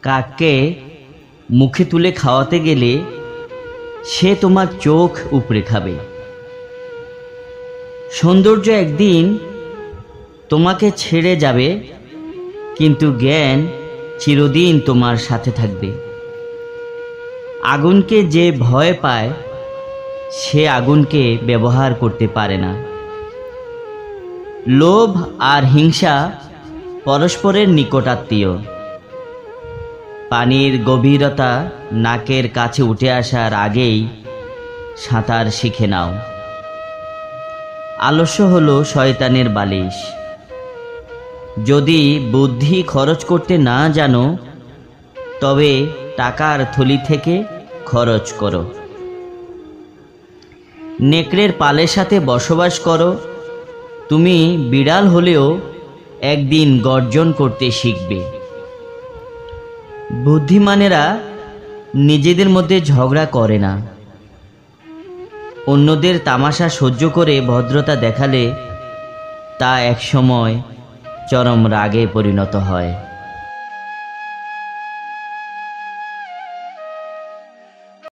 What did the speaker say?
কাককে মুখে তুলে খাওয়াতে গেলে সে তোমার চোখ উপড়ে খাবে। সৌন্দর্য একদিন তোমাকে ছেড়ে যাবে, কিন্তু জ্ঞান চিরদিন তোমার সাথে থাকবে। আগুনকে যে ভয় পায় সে আগুনকে ব্যবহার করতে পারে না। লোভ আর হিংসা পরস্পরের নিকটাত্মীয়। পানির গভীরতা নাকের কাছে উঠে আসার আগেই সাঁতার শিখে নাও। আলস্য হলো শয়তানের বালিশ। যদি বুদ্ধি খরচ করতে না জানো, তবে টাকার থলি থেকে খরচ করো। নেকড়ের পালের সাথে বসবাস করো, তুমি বিড়াল হলেও একদিন গর্জন করতে শিখবে। বুদ্ধিমানেরা নিজেদের মধ্যে ঝগড়া করে না। অন্যদের তামাশা সহ্য করে ভদ্রতা দেখালে তা একসময় চরম রাগে পরিণত হয়।